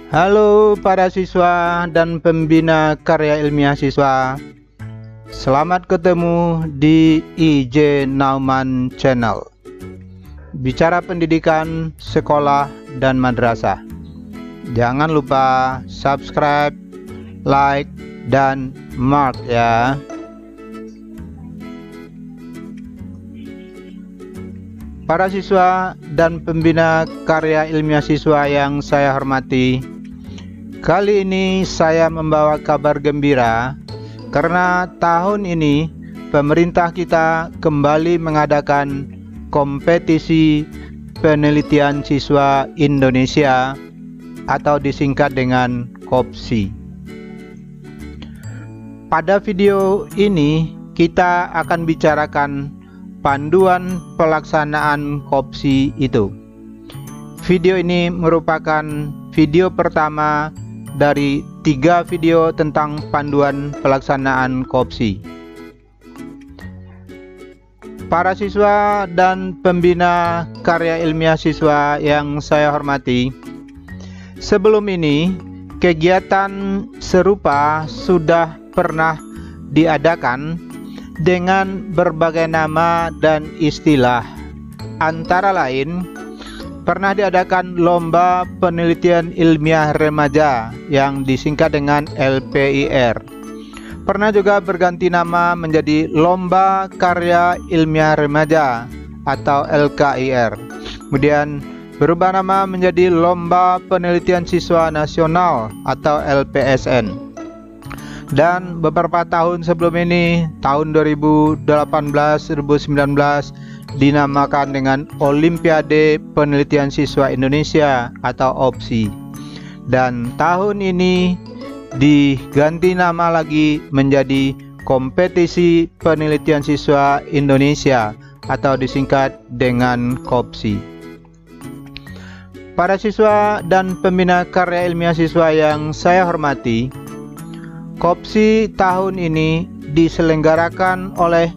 Halo para siswa dan pembina karya ilmiah siswa. Selamat ketemu di IJ Nauman Channel. Bicara pendidikan, sekolah, dan madrasah. Jangan lupa subscribe, like, dan mark ya. Para siswa dan pembina karya ilmiah siswa yang saya hormati, kali ini saya membawa kabar gembira karena tahun ini pemerintah kita kembali mengadakan kompetisi penelitian siswa Indonesia atau disingkat dengan KOPSI. Pada video ini kita akan bicarakan panduan pelaksanaan KOPSI itu. Video ini merupakan video pertama dari 3 video tentang panduan pelaksanaan KOPSI. Para siswa dan pembina karya ilmiah siswa yang saya hormati, sebelum ini kegiatan serupa sudah pernah diadakan dengan berbagai nama dan istilah. Antara lain, pernah diadakan lomba penelitian ilmiah remaja yang disingkat dengan LPIR. Pernah juga berganti nama menjadi lomba karya ilmiah remaja atau LKIR. Kemudian berubah nama menjadi lomba penelitian siswa nasional atau LPSN. Dan beberapa tahun sebelum ini, tahun 2018-2019 dinamakan dengan Olimpiade Penelitian Siswa Indonesia atau OPSI. Dan tahun ini diganti nama lagi menjadi Kompetisi Penelitian Siswa Indonesia atau disingkat dengan KOPSI. Para siswa dan pembina karya ilmiah siswa yang saya hormati, KOPSI tahun ini diselenggarakan oleh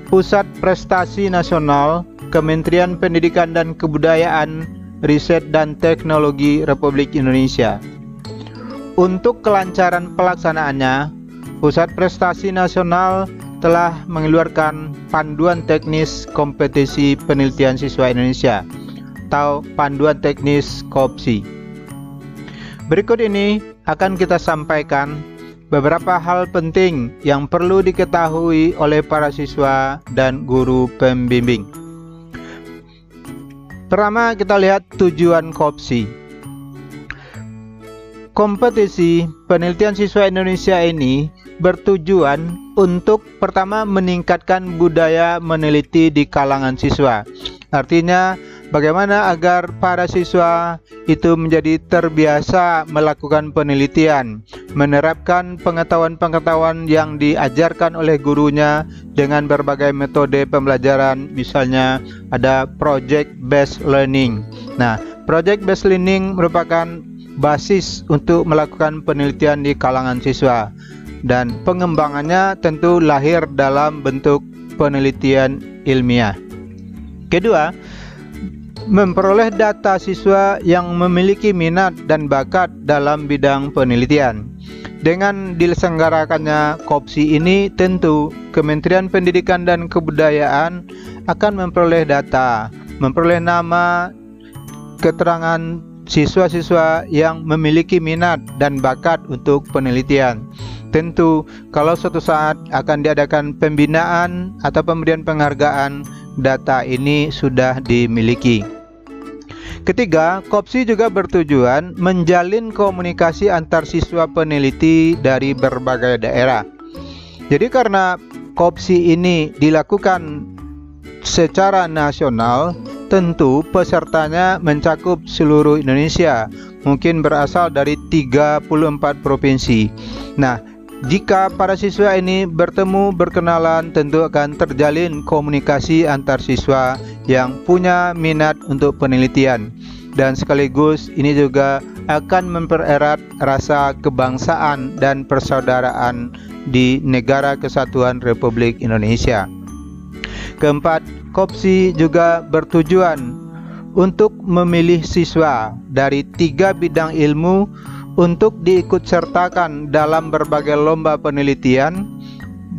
Pusat Prestasi Nasional Kementerian Pendidikan dan Kebudayaan, Riset dan Teknologi Republik Indonesia. Untuk kelancaran pelaksanaannya, Pusat Prestasi Nasional telah mengeluarkan Panduan Teknis Kompetisi Penelitian Siswa Indonesia atau Panduan Teknis KOPSI. Berikut ini akan kita sampaikan beberapa hal penting yang perlu diketahui oleh para siswa dan guru pembimbing. Pertama, kita lihat tujuan KOPSI. Kompetisi penelitian siswa Indonesia ini bertujuan untuk pertama meningkatkan budaya meneliti di kalangan siswa. Artinya bagaimana agar para siswa itu menjadi terbiasa melakukan penelitian, menerapkan pengetahuan-pengetahuan yang diajarkan oleh gurunya dengan berbagai metode pembelajaran, misalnya ada project based learning. Nah, project based learning merupakan basis untuk melakukan penelitian di kalangan siswa dan pengembangannya tentu lahir dalam bentuk penelitian ilmiah. Kedua, memperoleh data siswa yang memiliki minat dan bakat dalam bidang penelitian. Dengan diselenggarakannya KOPSI ini, tentu Kementerian Pendidikan dan Kebudayaan akan memperoleh data, memperoleh nama, keterangan siswa-siswa yang memiliki minat dan bakat untuk penelitian. Tentu kalau suatu saat akan diadakan pembinaan atau pemberian penghargaan, data ini sudah dimiliki. Ketiga, KOPSI juga bertujuan menjalin komunikasi antar siswa peneliti dari berbagai daerah. Jadi karena KOPSI ini dilakukan secara nasional, tentu pesertanya mencakup seluruh Indonesia, mungkin berasal dari 34 provinsi. Nah, jika para siswa ini bertemu, berkenalan, tentu akan terjalin komunikasi antar siswa yang punya minat untuk penelitian. Dan sekaligus ini juga akan mempererat rasa kebangsaan dan persaudaraan di Negara Kesatuan Republik Indonesia. Keempat, KOPSI juga bertujuan untuk memilih siswa dari 3 bidang ilmu untuk diikutsertakan dalam berbagai lomba penelitian,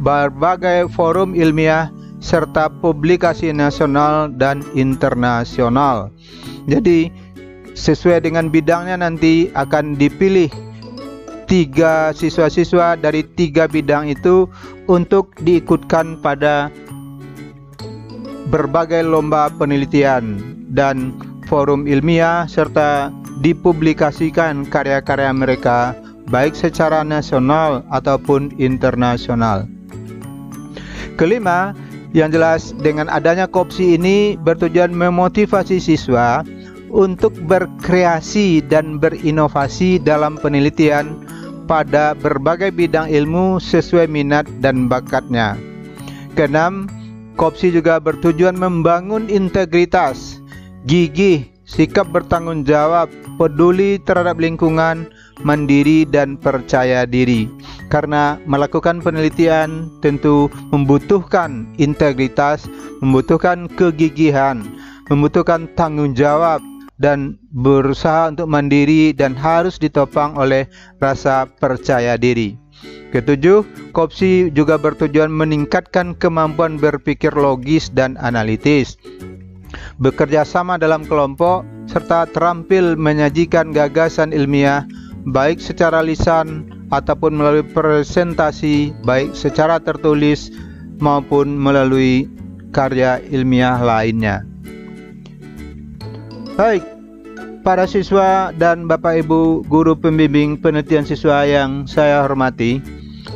berbagai forum ilmiah, serta publikasi nasional dan internasional. Jadi sesuai dengan bidangnya nanti akan dipilih 3 siswa-siswa dari 3 bidang itu untuk diikutkan pada berbagai lomba penelitian dan forum ilmiah, serta dipublikasikan karya-karya mereka baik secara nasional ataupun internasional. Kelima, yang jelas dengan adanya KOPSI ini bertujuan memotivasi siswa untuk berkreasi dan berinovasi dalam penelitian pada berbagai bidang ilmu sesuai minat dan bakatnya. Keenam, KOPSI juga bertujuan membangun integritas, gigih, sikap bertanggung jawab, peduli terhadap lingkungan, mandiri dan percaya diri. Karena melakukan penelitian tentu membutuhkan integritas, membutuhkan kegigihan, membutuhkan tanggung jawab, dan berusaha untuk mandiri dan harus ditopang oleh rasa percaya diri. Ketujuh, KOPSI juga bertujuan meningkatkan kemampuan berpikir logis dan analitis, bekerja sama dalam kelompok, serta terampil menyajikan gagasan ilmiah baik secara lisan ataupun melalui presentasi, baik secara tertulis maupun melalui karya ilmiah lainnya. Baik, para siswa dan Bapak Ibu guru pembimbing penelitian siswa yang saya hormati,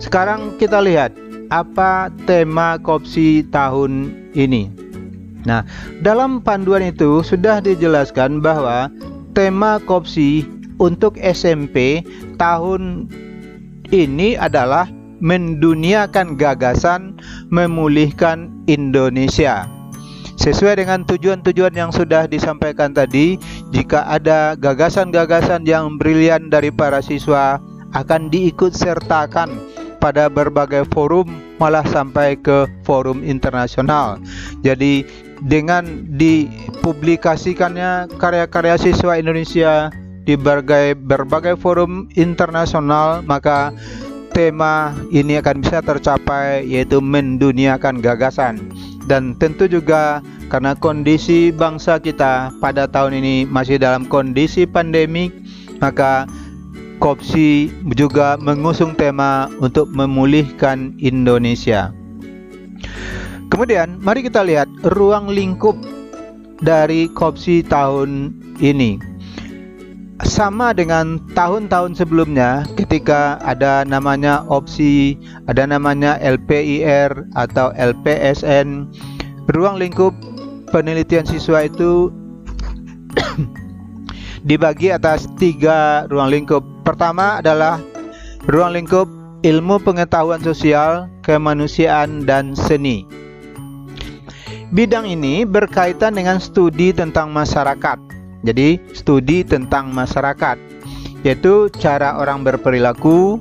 sekarang kita lihat apa tema KOPSI tahun ini. Nah, dalam panduan itu sudah dijelaskan bahwa tema KOPSI untuk SMP tahun ini adalah menduniakan gagasan memulihkan Indonesia. Sesuai dengan tujuan-tujuan yang sudah disampaikan tadi, jika ada gagasan-gagasan yang brilian dari para siswa akan diikutsertakan pada berbagai forum, malah sampai ke forum internasional. Jadi dengan dipublikasikannya karya-karya siswa Indonesia di berbagai forum internasional, maka tema ini akan bisa tercapai, yaitu menduniakan gagasan. Dan tentu juga karena kondisi bangsa kita pada tahun ini masih dalam kondisi pandemik, maka KOPSI juga mengusung tema untuk memulihkan Indonesia. Kemudian mari kita lihat ruang lingkup dari KOPSI tahun ini. Sama dengan tahun-tahun sebelumnya, ketika ada namanya OPSI, ada namanya LPIR atau LPSN, ruang lingkup penelitian siswa itu dibagi atas 3 ruang lingkup. Pertama adalah ruang lingkup ilmu pengetahuan sosial, kemanusiaan, dan seni. Bidang ini berkaitan dengan studi tentang masyarakat. Jadi studi tentang masyarakat, yaitu cara orang berperilaku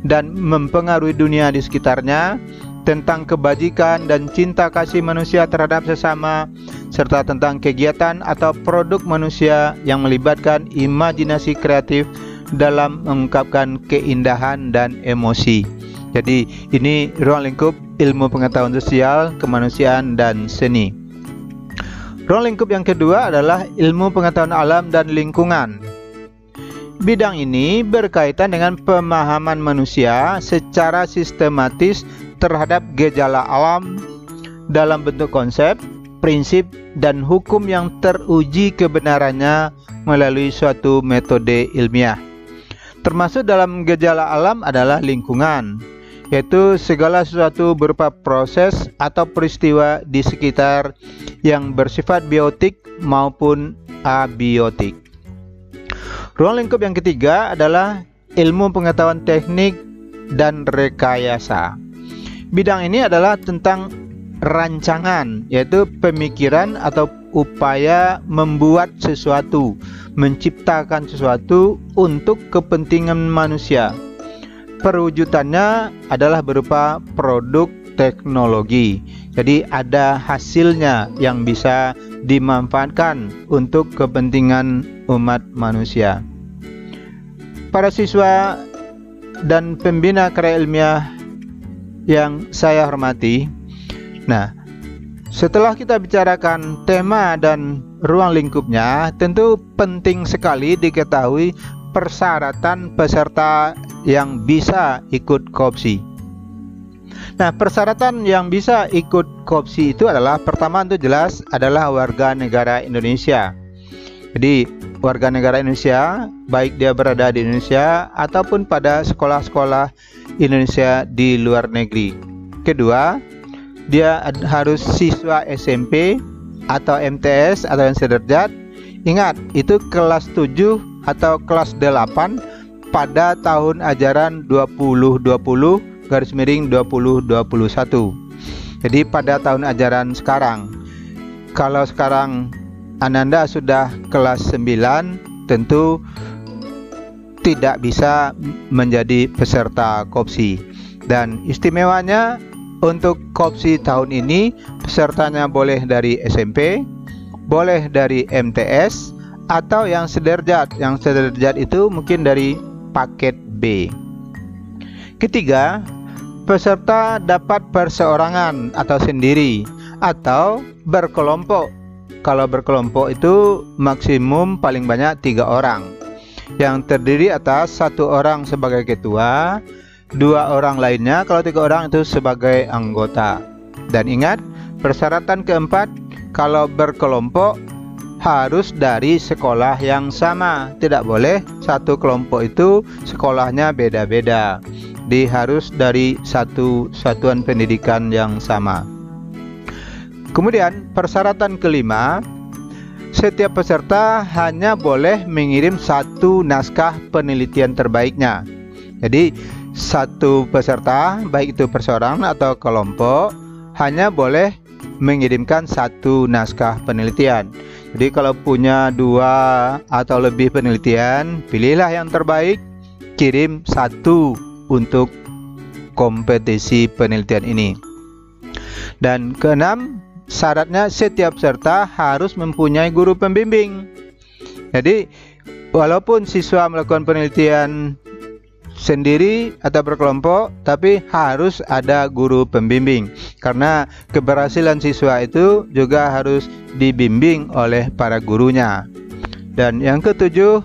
dan mempengaruhi dunia di sekitarnya, tentang kebajikan dan cinta kasih manusia terhadap sesama, serta tentang kegiatan atau produk manusia yang melibatkan imajinasi kreatif dalam mengungkapkan keindahan dan emosi. Jadi ini ruang lingkup ilmu pengetahuan sosial, kemanusiaan, dan seni. Ruang lingkup yang kedua adalah ilmu pengetahuan alam dan lingkungan. Bidang ini berkaitan dengan pemahaman manusia secara sistematis terhadap gejala alam dalam bentuk konsep, prinsip, dan hukum yang teruji kebenarannya melalui suatu metode ilmiah. Termasuk dalam gejala alam adalah lingkungan, yaitu segala sesuatu berupa proses atau peristiwa di sekitar yang bersifat biotik maupun abiotik. Ruang lingkup yang ketiga adalah ilmu pengetahuan teknik dan rekayasa. Bidang ini adalah tentang rancangan, yaitu pemikiran atau upaya membuat sesuatu, menciptakan sesuatu untuk kepentingan manusia. Perwujudannya adalah berupa produk teknologi. Jadi ada hasilnya yang bisa dimanfaatkan untuk kepentingan umat manusia. para siswa dan pembina karya ilmiah yang saya hormati, nah, setelah kita bicarakan tema dan ruang lingkupnya, tentu penting sekali diketahui persyaratan peserta yang bisa ikut koopsi. Nah, persyaratan yang bisa ikut koopsi itu adalah, pertama itu jelas adalah warga negara Indonesia. Jadi warga negara Indonesia, baik dia berada di Indonesia ataupun pada sekolah-sekolah Indonesia di luar negeri. Kedua, dia harus siswa SMP atau MTS atau yang sederajat. Ingat, itu kelas 7 atau kelas 8 pada tahun ajaran 2020/2021. Jadi pada tahun ajaran sekarang. Kalau sekarang Ananda sudah kelas 9, tentu tidak bisa menjadi peserta koopsi. Dan istimewanya untuk koopsi tahun ini, pesertanya boleh dari SMP, boleh dari MTS, atau yang sederajat. Yang sederajat itu mungkin dari paket B. Ketiga, peserta dapat perseorangan atau sendiri atau berkelompok. Kalau berkelompok itu maksimum paling banyak 3 orang, yang terdiri atas 1 orang sebagai ketua, 2 orang lainnya, kalau 3 orang itu sebagai anggota. Dan ingat, persyaratan keempat, kalau berkelompok harus dari sekolah yang sama. Tidak boleh satu kelompok itu sekolahnya beda-beda. Harus dari satu satuan pendidikan yang sama. Kemudian persyaratan kelima, setiap peserta hanya boleh mengirim 1 naskah penelitian terbaiknya. Jadi satu peserta, baik itu perseorangan atau kelompok, hanya boleh mengirimkan 1 naskah penelitian. Jadi kalau punya 2 atau lebih penelitian, pilihlah yang terbaik, kirim 1 untuk kompetisi penelitian ini. Dan keenam, syaratnya setiap peserta harus mempunyai guru pembimbing. Jadi walaupun siswa melakukan penelitian sendiri atau berkelompok, tapi harus ada guru pembimbing, karena keberhasilan siswa itu juga harus dibimbing oleh para gurunya. Dan yang ketujuh,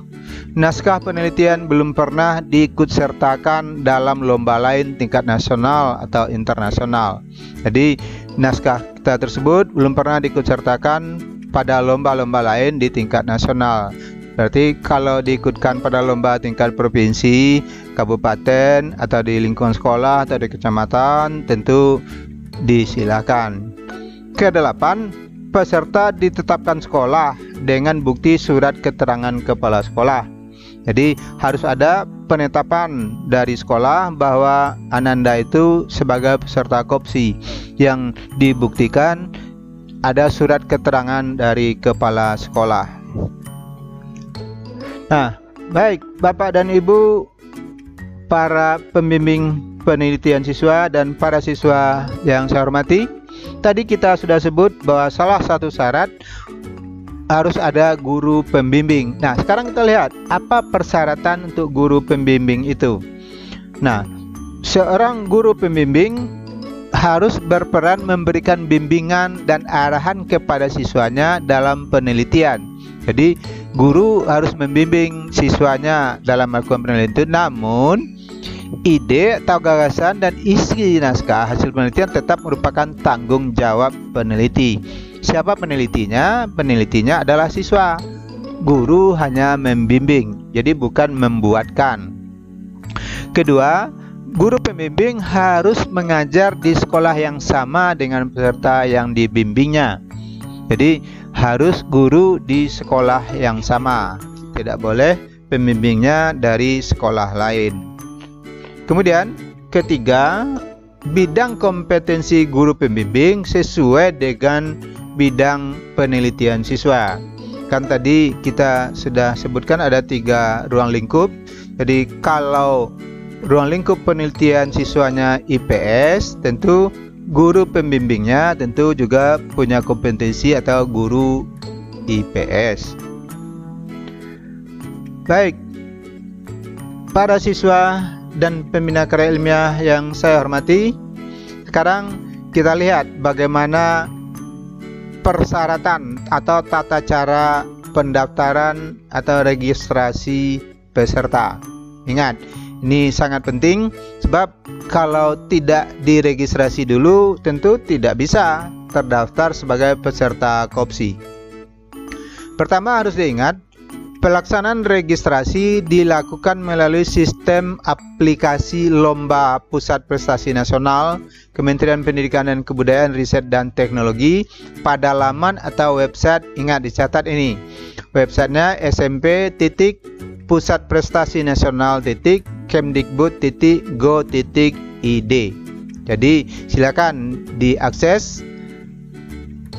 naskah penelitian belum pernah diikutsertakan dalam lomba lain tingkat nasional atau internasional. Jadi naskah kita tersebut belum pernah diikutsertakan pada lomba-lomba lain di tingkat nasional. Berarti kalau diikutkan pada lomba tingkat provinsi, kabupaten, atau di lingkungan sekolah atau di kecamatan, tentu disilakan. Kedelapan, peserta ditetapkan sekolah dengan bukti surat keterangan kepala sekolah. Jadi harus ada penetapan dari sekolah bahwa Ananda itu sebagai peserta koopsi, yang dibuktikan ada surat keterangan dari kepala sekolah. Nah, baik Bapak dan Ibu, para pembimbing penelitian siswa dan para siswa yang saya hormati, tadi kita sudah sebut bahwa salah satu syarat harus ada guru pembimbing. Nah, sekarang kita lihat apa persyaratan untuk guru pembimbing itu. Nah, seorang guru pembimbing harus berperan memberikan bimbingan dan arahan kepada siswanya dalam penelitian. Jadi guru harus membimbing siswanya dalam melakukan penelitian, namun ide atau gagasan dan isi naskah hasil penelitian tetap merupakan tanggung jawab peneliti. Siapa penelitinya? Penelitinya adalah siswa. Guru hanya membimbing, jadi bukan membuatkan. Kedua, guru pembimbing harus mengajar di sekolah yang sama dengan peserta yang dibimbingnya. Jadi harus guru di sekolah yang sama, tidak boleh pembimbingnya dari sekolah lain. Kemudian ketiga, bidang kompetensi guru pembimbing sesuai dengan bidang penelitian siswa. Kan tadi kita sudah sebutkan ada 3 ruang lingkup. Jadi kalau ruang lingkup penelitian siswanya IPS, tentu guru pembimbingnya tentu juga punya kompetensi atau guru IPS. Baik, para siswa dan pembina karya ilmiah yang saya hormati, sekarang kita lihat bagaimana persyaratan atau tata cara pendaftaran atau registrasi peserta. Ingat, ini sangat penting sebab kalau tidak diregistrasi dulu tentu tidak bisa terdaftar sebagai peserta KOPSI. Pertama harus diingat, pelaksanaan registrasi dilakukan melalui sistem aplikasi Lomba Pusat Prestasi Nasional Kementerian Pendidikan dan Kebudayaan, Riset dan Teknologi pada laman atau website. Ingat, dicatat ini. Websitenya smp.pusatprestasi-nasional.kemdikbud.go.id. Jadi silakan diakses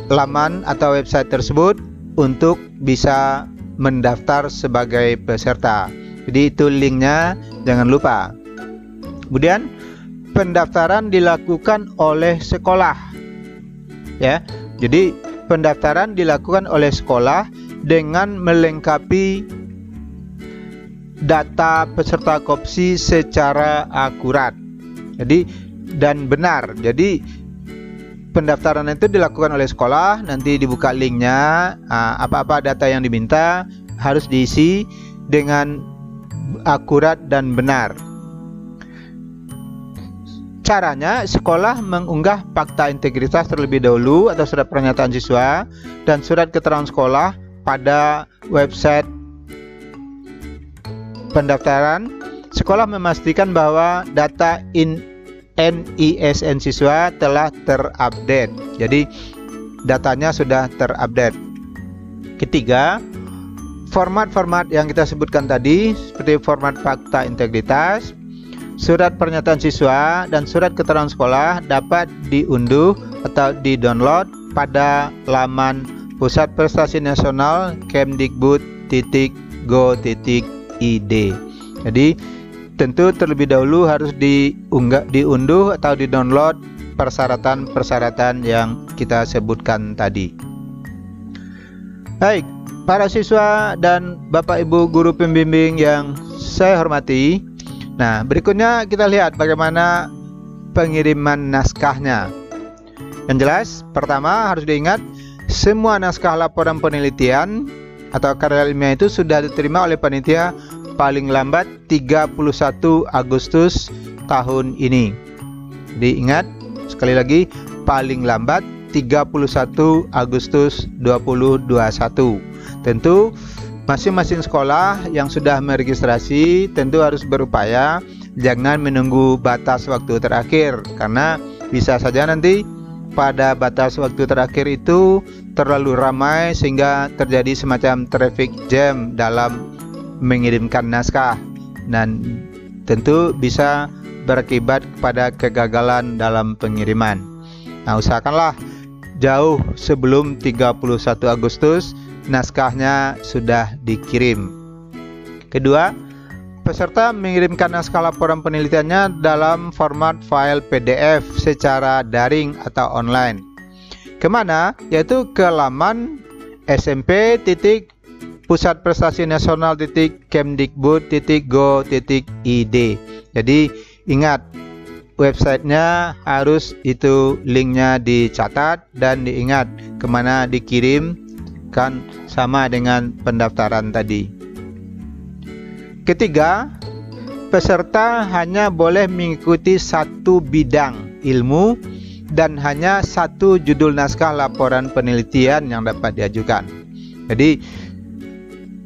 laman atau website tersebut untuk bisa mendaftar sebagai peserta. Jadi itu linknya, jangan lupa. Kemudian pendaftaran dilakukan oleh sekolah, ya. Jadi pendaftaran dilakukan oleh sekolah dengan melengkapi data peserta KOPSI secara akurat, jadi dan benar. Jadi pendaftaran itu dilakukan oleh sekolah, nanti dibuka linknya, apa-apa data yang diminta harus diisi dengan akurat dan benar. Caranya, sekolah mengunggah fakta integritas terlebih dahulu atau surat pernyataan siswa dan surat keterangan sekolah pada website pendaftaran. Sekolah memastikan bahwa data NISN siswa telah terupdate. Jadi datanya sudah terupdate. Ketiga, format-format yang kita sebutkan tadi seperti format fakta integritas, surat pernyataan siswa dan surat keterangan sekolah dapat diunduh atau di-download pada laman Pusat Prestasi Nasional kemdikbud.go.id. Jadi tentu terlebih dahulu harus diunduh atau di-download persyaratan-persyaratan yang kita sebutkan tadi. Baik, para siswa dan Bapak Ibu guru pembimbing yang saya hormati. Nah, berikutnya kita lihat bagaimana pengiriman naskahnya. Yang jelas, pertama harus diingat, semua naskah laporan penelitian atau karya ilmiah itu sudah diterima oleh panitia paling lambat 31 Agustus tahun ini. Diingat sekali lagi, paling lambat 31 Agustus 2021. Tentu masing-masing sekolah yang sudah meregistrasi tentu harus berupaya jangan menunggu batas waktu terakhir, karena bisa saja nanti pada batas waktu terakhir itu terlalu ramai sehingga terjadi semacam traffic jam dalam mengirimkan naskah dan tentu bisa berakibat kepada kegagalan dalam pengiriman. Nah, usahakanlah jauh sebelum 31 Agustus naskahnya sudah dikirim. Kedua, peserta mengirimkan naskah laporan penelitiannya dalam format file PDF secara daring atau online. Kemana? Yaitu ke laman smp.pusatprestasi-nasional.kemdikbud.go.id. Jadi ingat, websitenya harus itu linknya dicatat dan diingat kemana dikirim, kan sama dengan pendaftaran tadi. Ketiga, peserta hanya boleh mengikuti satu bidang ilmu dan hanya satu judul naskah laporan penelitian yang dapat diajukan. Jadi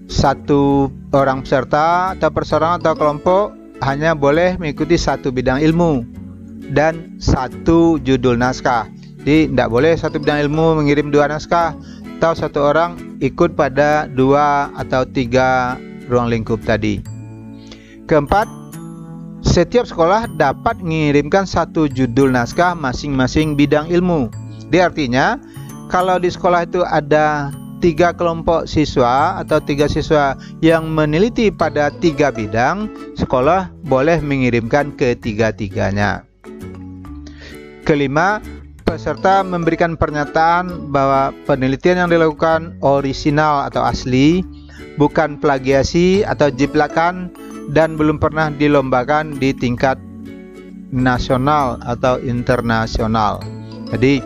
satu orang peserta atau perseorangan atau kelompok hanya boleh mengikuti satu bidang ilmu dan satu judul naskah. Jadi tidak boleh satu bidang ilmu mengirim dua naskah, atau satu orang ikut pada 2 atau 3 ruang lingkup tadi. Keempat, setiap sekolah dapat mengirimkan satu judul naskah masing-masing bidang ilmu. Jadi artinya kalau di sekolah itu ada 3 kelompok siswa atau 3 siswa yang meneliti pada 3 bidang, sekolah boleh mengirimkan ketiga-tiganya. Kelima, peserta memberikan pernyataan bahwa penelitian yang dilakukan orisinal atau asli, bukan plagiasi atau jiplakan, dan belum pernah dilombakan di tingkat nasional atau internasional. Jadi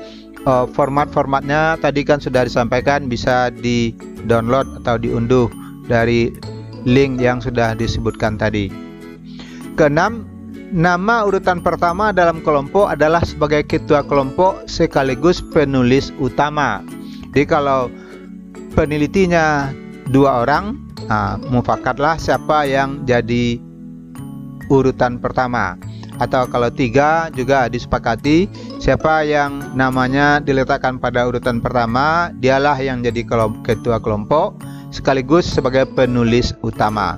format-formatnya tadi kan sudah disampaikan, bisa di-download atau diunduh dari link yang sudah disebutkan tadi. Keenam, nama urutan pertama dalam kelompok adalah sebagai ketua kelompok sekaligus penulis utama. Jadi kalau penelitinya 2 orang, mufakatlah siapa yang jadi urutan pertama. Atau kalau 3 juga disepakati, siapa yang namanya diletakkan pada urutan pertama, dialah yang jadi ketua kelompok sekaligus sebagai penulis utama.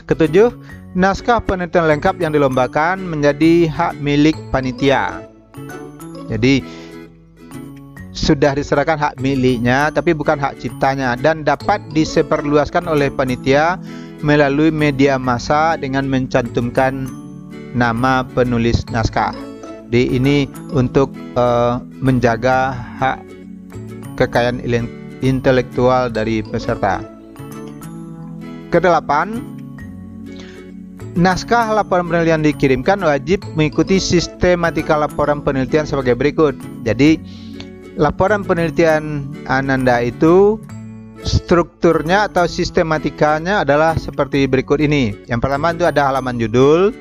Ketujuh, naskah penelitian lengkap yang dilombakan menjadi hak milik panitia. Jadi sudah diserahkan hak miliknya, tapi bukan hak ciptanya, dan dapat disebarluaskan oleh panitia melalui media massa dengan mencantumkan nama penulis naskah. Jadi ini untuk menjaga hak kekayaan intelektual dari peserta. Kedelapan, naskah laporan penelitian dikirimkan wajib mengikuti sistematika laporan penelitian sebagai berikut. Jadi laporan penelitian Ananda itu strukturnya atau sistematikanya adalah seperti berikut ini. Yang pertama itu ada halaman judul.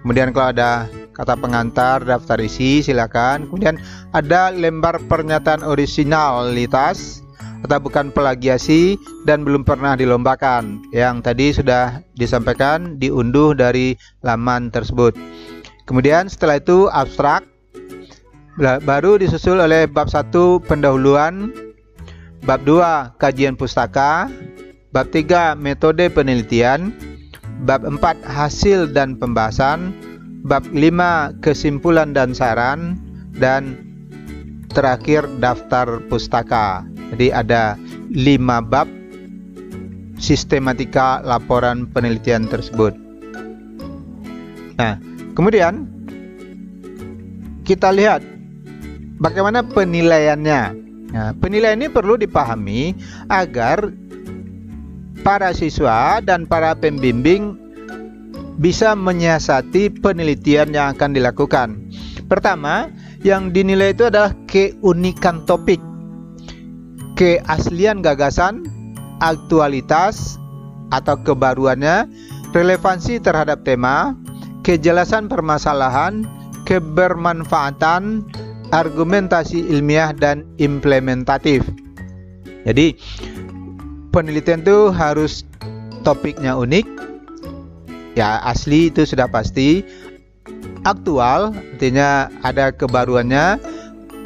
Kemudian kalau ada kata pengantar, daftar isi, silakan. Kemudian ada lembar pernyataan originalitas atau bukan plagiasi dan belum pernah dilombakan. Yang tadi sudah disampaikan, diunduh dari laman tersebut. Kemudian setelah itu abstrak, baru disusul oleh bab 1 pendahuluan, bab 2 kajian pustaka, bab 3 metode penelitian, bab 4 hasil dan pembahasan, bab 5 kesimpulan dan saran, dan terakhir daftar pustaka. Jadi ada 5 bab sistematika laporan penelitian tersebut. Nah, kemudian kita lihat bagaimana penilaiannya. Nah, penilaian ini perlu dipahami agar para siswa dan para pembimbing bisa menyiasati penelitian yang akan dilakukan. Pertama, yang dinilai itu adalah keunikan topik, keaslian gagasan, aktualitas atau kebaruannya, relevansi terhadap tema, kejelasan permasalahan, kebermanfaatan, argumentasi ilmiah, dan implementatif. Jadi penelitian itu harus topiknya unik, ya asli itu sudah pasti, aktual artinya ada kebaruannya,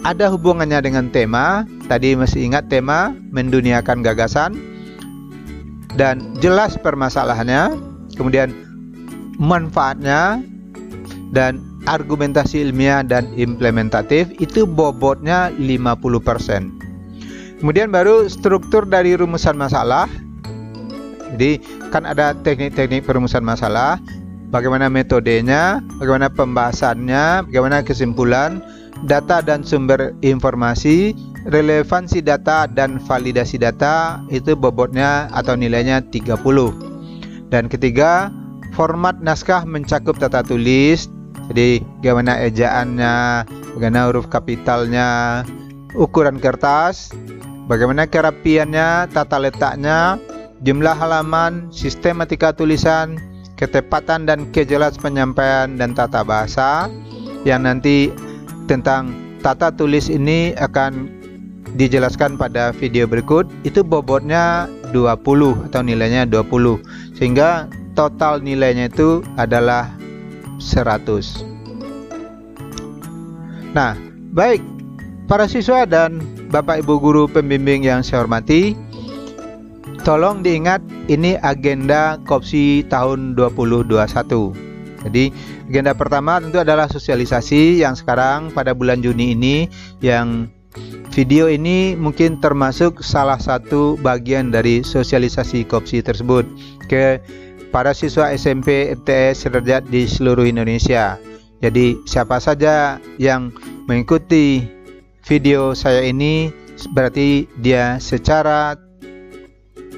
ada hubungannya dengan tema, tadi masih ingat tema menduniakan gagasan, dan jelas permasalahannya, kemudian manfaatnya, dan argumentasi ilmiah dan implementatif, itu bobotnya 50%. Kemudian baru struktur dari rumusan masalah. Jadi kan ada teknik-teknik perumusan masalah, bagaimana metodenya, bagaimana pembahasannya, bagaimana kesimpulan, data dan sumber informasi, relevansi data dan validasi data, itu bobotnya atau nilainya 30. Dan ketiga, format naskah mencakup tata tulis, jadi bagaimana ejaannya, bagaimana huruf kapitalnya, ukuran kertas, bagaimana kerapiannya, tata letaknya, jumlah halaman, sistematika tulisan, ketepatan dan kejelas penyampaian, dan tata bahasa. Yang nanti tentang tata tulis ini akan dijelaskan pada video berikut. Itu bobotnya 20 atau nilainya 20, sehingga total nilainya itu adalah 100. Nah, baik para siswa dan Bapak Ibu guru pembimbing yang saya hormati, tolong diingat ini agenda KOPSI tahun 2021. Jadi agenda pertama tentu adalah sosialisasi yang sekarang pada bulan Juni ini, yang video ini mungkin termasuk salah satu bagian dari sosialisasi KOPSI tersebut ke para siswa SMP FTS sederajat di seluruh Indonesia. Jadi siapa saja yang mengikuti video saya ini berarti dia secara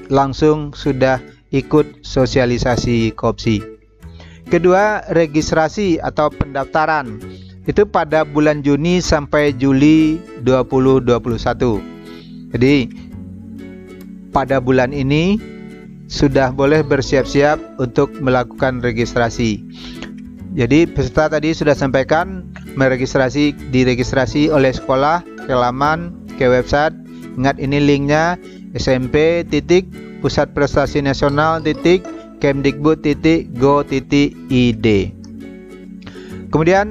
langsung sudah ikut sosialisasi KOPSI. Kedua, registrasi atau pendaftaran itu pada bulan Juni sampai Juli 2021. Jadi pada bulan ini sudah boleh bersiap-siap untuk melakukan registrasi. Jadi peserta tadi sudah sampaikan diregistrasi oleh sekolah, ke laman, ke website. Ingat ini linknya smp.pusatprestasi nasional.kemdikbud.go.id. Kemudian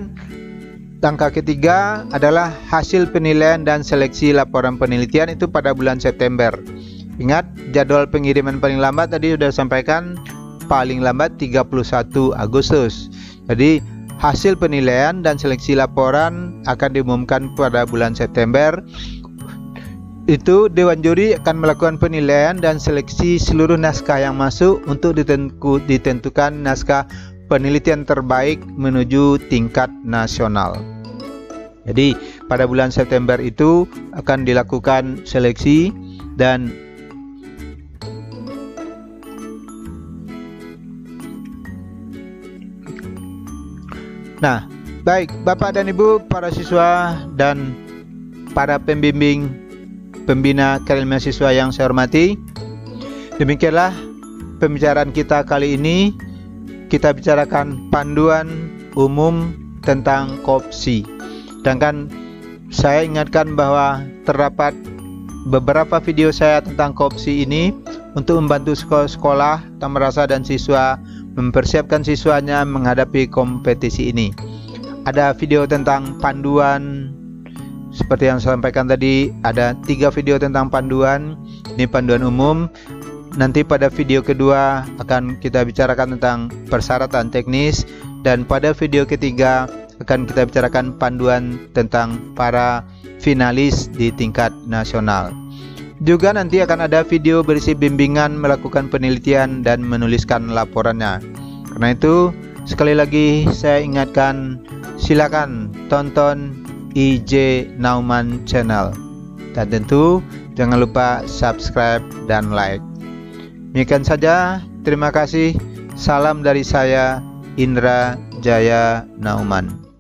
langkah ketiga adalah hasil penilaian dan seleksi laporan penelitian itu pada bulan September. Ingat jadwal pengiriman paling lambat tadi sudah sampaikan, paling lambat 31 Agustus. Jadi hasil penilaian dan seleksi laporan akan diumumkan pada bulan September. Itu Dewan Juri akan melakukan penilaian dan seleksi seluruh naskah yang masuk untuk ditentukan naskah penelitian terbaik menuju tingkat nasional. Jadi pada bulan September itu akan dilakukan seleksi dan baik Bapak dan Ibu, para siswa dan para pembimbing pembina karir mahasiswa yang saya hormati, demikianlah pembicaraan kita kali ini. Kita bicarakan panduan umum tentang KOPSI. Sedangkan saya ingatkan bahwa terdapat beberapa video saya tentang KOPSI ini untuk membantu sekolah, taman dan siswa mempersiapkan siswanya menghadapi kompetisi ini. Ada video tentang panduan, seperti yang saya sampaikan tadi, ada 3 video tentang panduan. Ini panduan umum. Nanti pada video kedua akan kita bicarakan tentang persyaratan teknis, dan pada video ketiga akan kita bicarakan panduan tentang para finalis di tingkat nasional. Juga nanti akan ada video berisi bimbingan melakukan penelitian dan menuliskan laporannya. Karena itu sekali lagi saya ingatkan, silakan tonton IJ Nauman Channel, dan tentu jangan lupa subscribe dan like. Demikian saja, terima kasih. Salam dari saya, Indra Jaya Nauman.